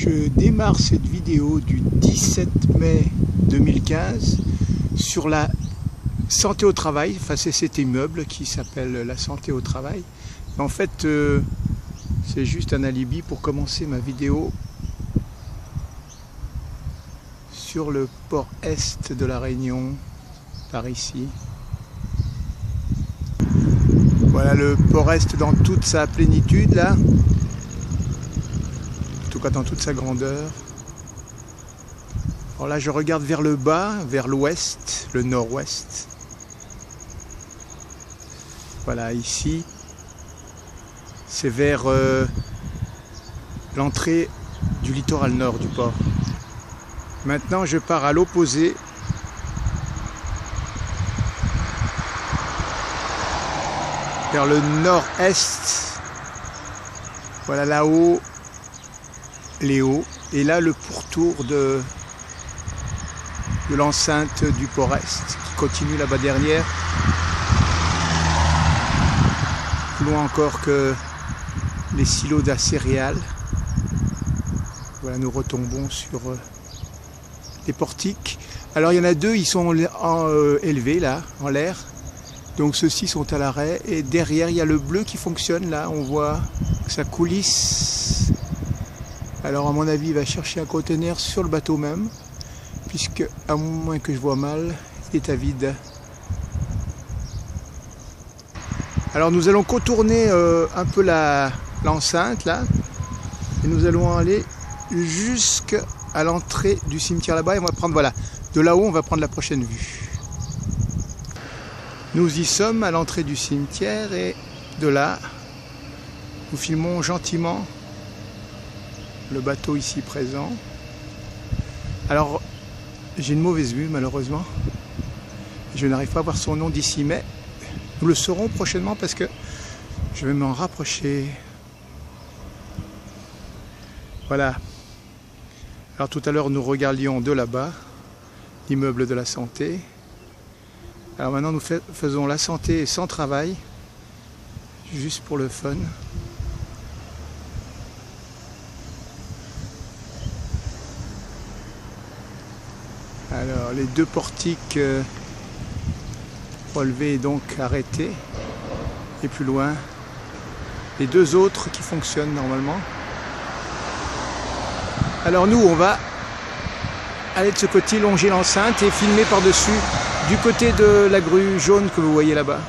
Je démarre cette vidéo du 17 mai 2015 sur la santé au travail. Enfin, c'est cet immeuble qui s'appelle la santé au travail. En fait, c'est juste un alibi pour commencer ma vidéo sur le port est de la Réunion, par ici. Voilà le port est dans toute sa plénitude là. En tout cas dans toute sa grandeur. Alors là je regarde vers le bas, vers l'ouest, le nord-ouest. Voilà, ici c'est vers l'entrée du littoral nord du port. Maintenant je pars à l'opposé. Vers le nord-est. Voilà là-haut les hauts. Et là le pourtour de l'enceinte du port est qui continue là-bas derrière. Plus loin encore que les silos d'acéréales. Voilà, nous retombons sur les portiques. Alors il y en a deux, ils sont élevés là, en l'air. Donc ceux-ci sont à l'arrêt et derrière il y a le bleu qui fonctionne là, on voit que ça coulisse. Alors à mon avis il va chercher un conteneur sur le bateau même, puisque à moins que je vois mal, il est à vide. Alors nous allons contourner un peu l'enceinte là, et nous allons aller jusqu'à l'entrée du cimetière là-bas et on va prendre, voilà, de là-haut on va prendre la prochaine vue. Nous y sommes à l'entrée du cimetière et de là, nous filmons gentiment le bateau ici présent. Alors, j'ai une mauvaise vue malheureusement. Je n'arrive pas à voir son nom d'ici, mais nous le saurons prochainement parce que je vais m'en rapprocher. Voilà. Alors tout à l'heure, nous regardions de là-bas l'immeuble de la santé. Alors maintenant nous faisons la santé sans travail, juste pour le fun. Alors les deux portiques relevés et donc arrêtés. Et plus loin, les deux autres qui fonctionnent normalement. Alors nous on va aller de ce côté, longer l'enceinte et filmer par-dessus du côté de la grue jaune que vous voyez là-bas.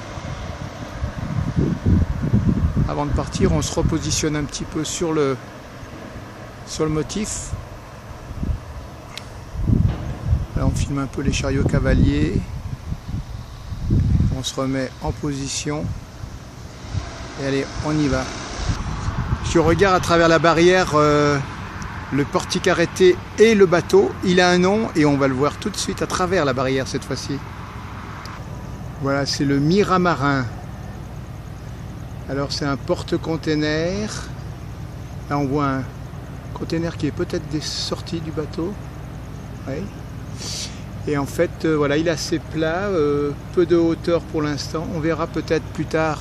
Avant de partir, on se repositionne un petit peu sur le motif. Là, on filme un peu les chariots cavaliers. On se remet en position. Et allez, on y va. Je regarde à travers la barrière le portique arrêté et le bateau. Il a un nom et on va le voir tout de suite à travers la barrière cette fois-ci. Voilà, c'est le Miramarin. Alors c'est un porte-container. Là on voit un container qui est peut-être sorti du bateau. Oui. Et en fait, voilà, il est assez plat, peu de hauteur pour l'instant. On verra peut-être plus tard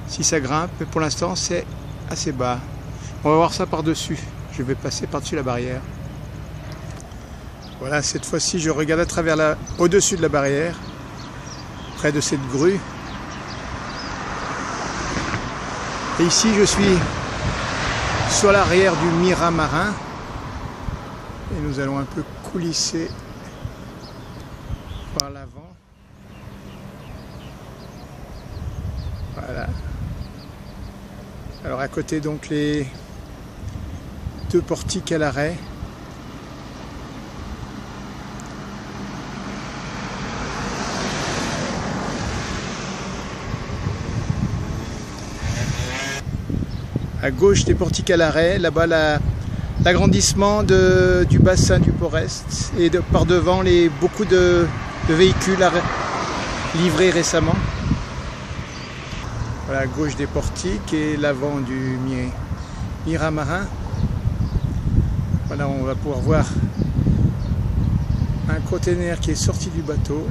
si ça grimpe, mais pour l'instant c'est assez bas. On va voir ça par-dessus. Je vais passer par-dessus la barrière. Voilà, cette fois-ci, je regarde à travers au-dessus de la barrière, près de cette grue. Et ici, je suis sur l'arrière du Miramarin. Et nous allons un peu coulisser par l'avant. Voilà. Alors à côté, donc, les deux portiques à l'arrêt. À gauche des portiques à l'arrêt, là-bas l'agrandissement du bassin du port est et par devant beaucoup de véhicules livrés récemment. Voilà, à gauche des portiques et l'avant du Miramarin. Voilà, on va pouvoir voir un container qui est sorti du bateau,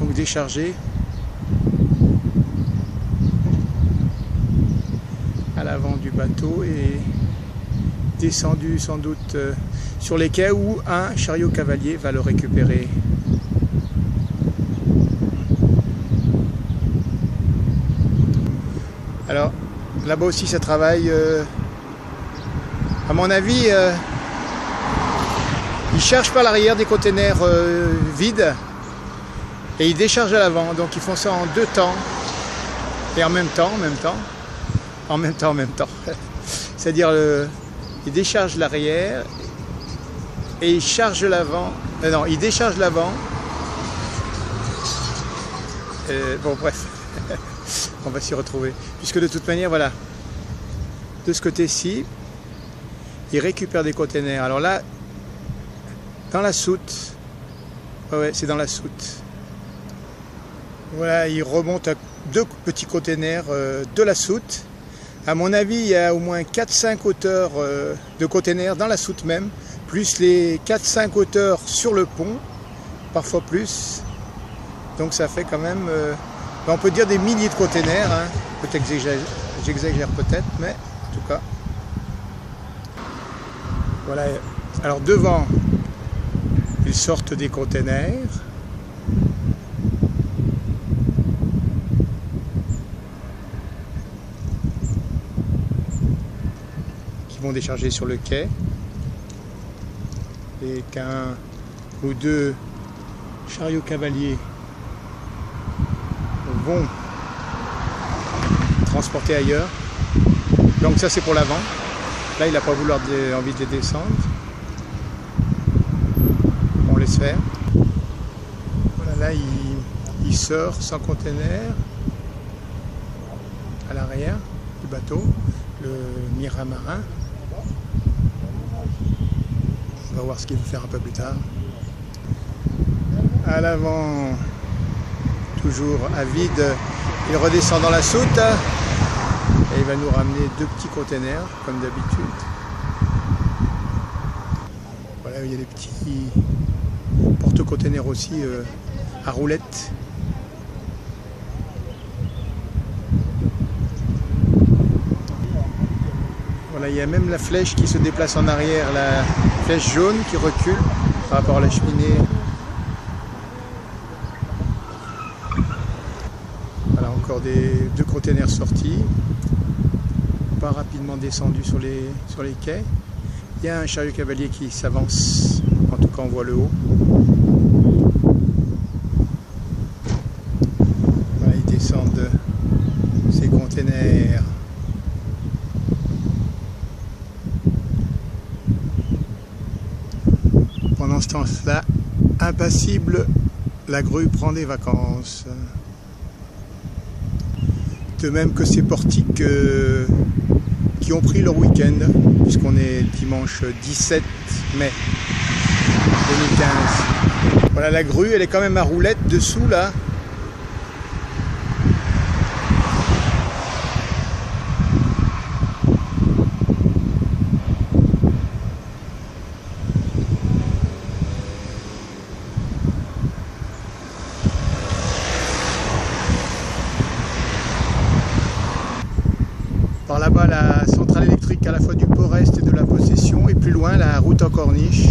donc déchargé. À l'avant du bateau et descendu sans doute sur les quais où un chariot cavalier va le récupérer. Alors là-bas aussi ça travaille. À mon avis, ils chargent par l'arrière des containers vides et ils déchargent à l'avant. Donc ils font ça en 2 temps et en même temps. C'est-à-dire ils déchargent l'arrière et ils chargent l'avant. Non, ils déchargent l'avant. Bon, bref, on va s'y retrouver. Puisque de toute manière, voilà, de ce côté-ci, ils récupèrent des containers. Alors là, dans la soute, ouais, c'est dans la soute. Voilà, ils remontent à 2 petits containers de la soute. À mon avis, il y a au moins 4-5 hauteurs de containers dans la soute même, plus les 4-5 hauteurs sur le pont, parfois plus. Donc ça fait quand même, on peut dire des milliers de containers, hein. Peut-être que j'exagère peut-être, mais en tout cas. Voilà, alors devant, ils sortent des containers. Qui vont décharger sur le quai. Et qu'un ou 2 chariots cavaliers vont transporter ailleurs. Donc ça c'est pour l'avant. Là il n'a pas envie de les descendre. On laisse faire. Voilà, là il sort sans container à l'arrière du bateau, le Miramarin. On va voir ce qu'il va faire un peu plus tard. À l'avant, toujours à vide, il redescend dans la soute et il va nous ramener 2 petits containers comme d'habitude. Voilà, il y a des petits porte-containers aussi à roulettes. Voilà, il y a même la flèche qui se déplace en arrière, la flèche jaune qui recule par rapport à la cheminée. Voilà, encore 2 containers sortis, pas rapidement descendus sur les quais. Il y a un chariot cavalier qui s'avance, en tout cas on voit le haut. Voilà, ils descendent ces containers. Pendant ce temps-là, impassible, la grue prend des vacances. De même que ces portiques qui ont pris leur week-end, puisqu'on est dimanche 17 mai 2015. Voilà, la grue, elle est quand même à roulette dessous là. Par là-bas, la centrale électrique à la fois du port-est et de la possession, et plus loin, la route en corniche.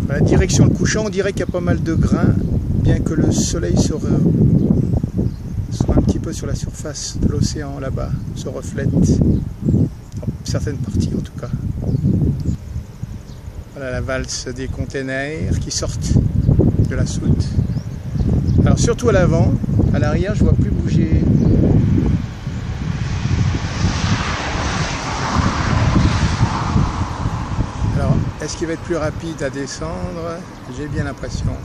Voilà, direction le couchant, on dirait qu'il y a pas mal de grains, bien que le soleil soit un petit peu sur la surface de l'océan là-bas, se reflète, dans certaines parties en tout cas. Voilà la valse des containers qui sortent de la soute. Alors surtout à l'avant, à l'arrière je ne vois plus bouger. Alors est-ce qu'il va être plus rapide à descendre? J'ai bien l'impression.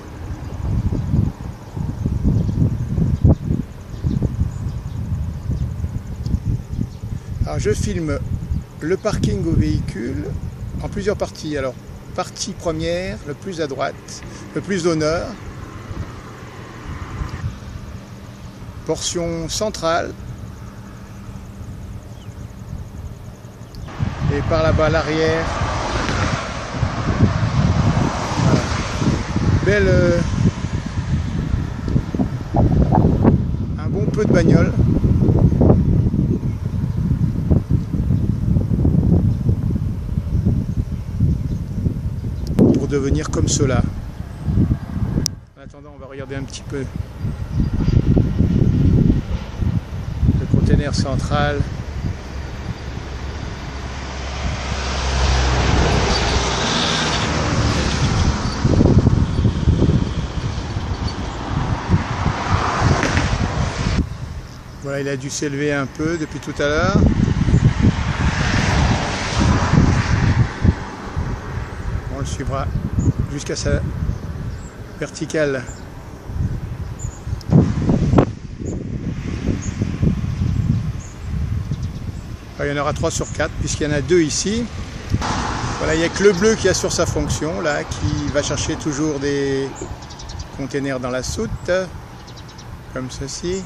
Alors je filme le parking aux véhicules en plusieurs parties. Alors partie première, le plus à droite, le plus au nord. Portion centrale. Et par là-bas à l'arrière. Voilà. Belle. Un bon peu de bagnole. devenir comme cela. En attendant, on va regarder un petit peu le conteneur central. Voilà, il a dû s'élever un peu depuis tout à l'heure. On le suivra jusqu'à sa verticale. Alors, il y en aura 3 sur 4 puisqu'il y en a 2 ici. Voilà, il n'y a que le bleu qui assure sa fonction là, qui va chercher toujours des containers dans la soute, comme ceci.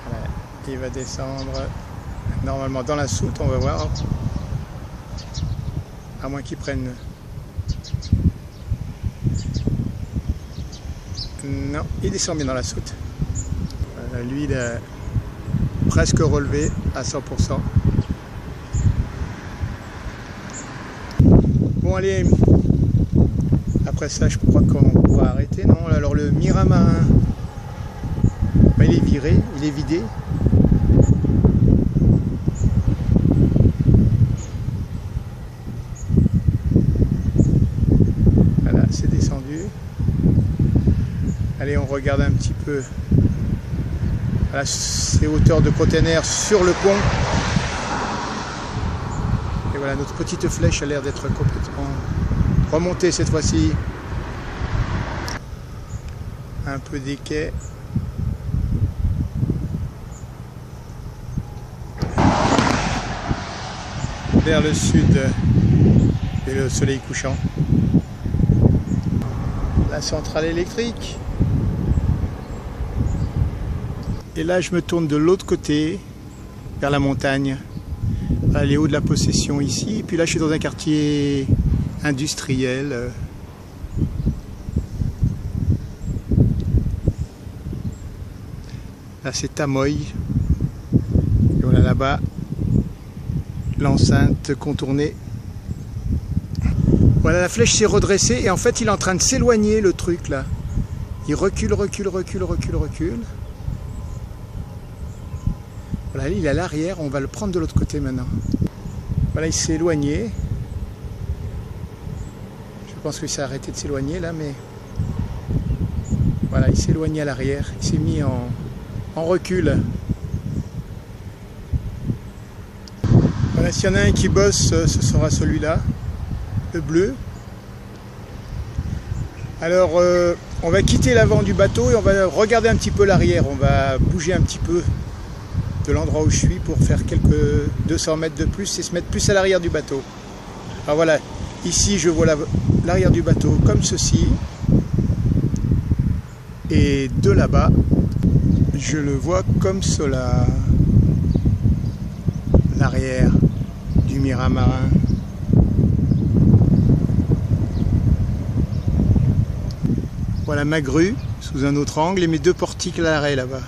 Voilà, il va descendre normalement dans la soute, on va voir. À moins qu'il prenne. Non, il descend bien dans la soute. Voilà, lui, il a presque relevé à 100%. Bon, allez. Après ça, je crois qu'on pourra arrêter. Non, alors le Miramarin, ben, il est viré, il est vidé. Voilà, c'est descendu. Allez, on regarde un petit peu. Voilà, ces hauteurs de container sur le pont. Et voilà, notre petite flèche a l'air d'être complètement remontée cette fois-ci. Un peu des quais. Vers le sud et le soleil couchant. La centrale électrique. Et là, je me tourne de l'autre côté, vers la montagne. Voilà, les hauts de la Possession ici. Et puis là, je suis dans un quartier industriel. Là, c'est Tamoy. Et voilà là-bas, l'enceinte contournée. Voilà, la flèche s'est redressée et en fait, il est en train de s'éloigner, le truc là. Il recule, recule, recule, recule, recule. Voilà, il est à l'arrière, on va le prendre de l'autre côté maintenant. Voilà, il s'est éloigné. Je pense qu'il s'est arrêté de s'éloigner là, mais... Voilà, il s'est éloigné à l'arrière, il s'est mis en recul. Voilà, s'il y en a un qui bosse, ce sera celui-là, le bleu. Alors, on va quitter l'avant du bateau et on va regarder un petit peu l'arrière. On va bouger un petit peu de l'endroit où je suis pour faire quelques 200 mètres de plus et se mettre plus à l'arrière du bateau. Alors voilà, ici je vois l'arrière du bateau comme ceci. Et de là-bas, je le vois comme cela. L'arrière du Miramarin. Voilà ma grue sous un autre angle et mes 2 portiques à l'arrêt là-bas.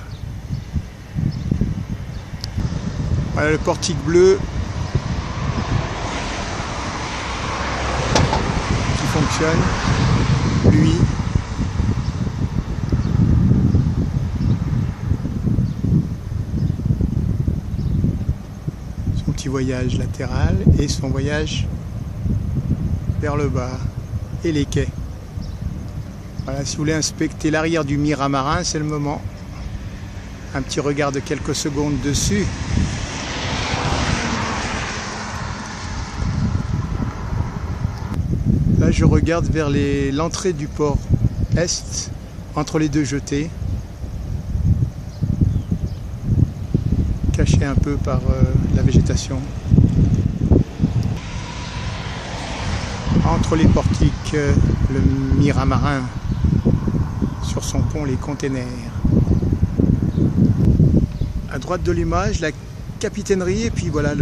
Voilà le portique bleu qui fonctionne, lui. Son petit voyage latéral et son voyage vers le bas et les quais. Voilà, si vous voulez inspecter l'arrière du Miramarin, c'est le moment. Un petit regard de quelques secondes dessus. Là, je regarde vers l'entrée du port est, entre les 2 jetées, caché un peu par la végétation. Entre les portiques, le Miramarin, sur son pont, les containers. À droite de l'image, la capitainerie et puis voilà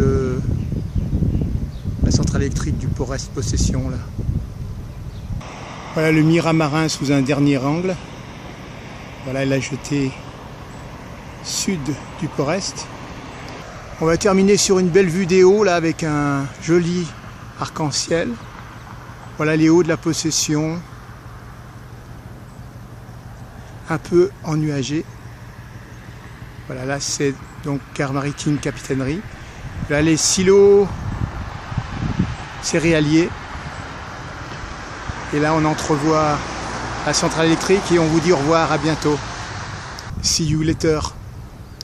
la centrale électrique du port est Possession là. Voilà le Miramarin sous un dernier angle. Voilà la jetée sud du port est. On va terminer sur une belle vue des hauts là avec un joli arc-en-ciel. Voilà les hauts de la possession, un peu ennuagés. Voilà, là c'est donc Gare Maritime Capitainerie. Là les silos céréaliers. Et là on entrevoit la centrale électrique et on vous dit au revoir, à bientôt. See you later.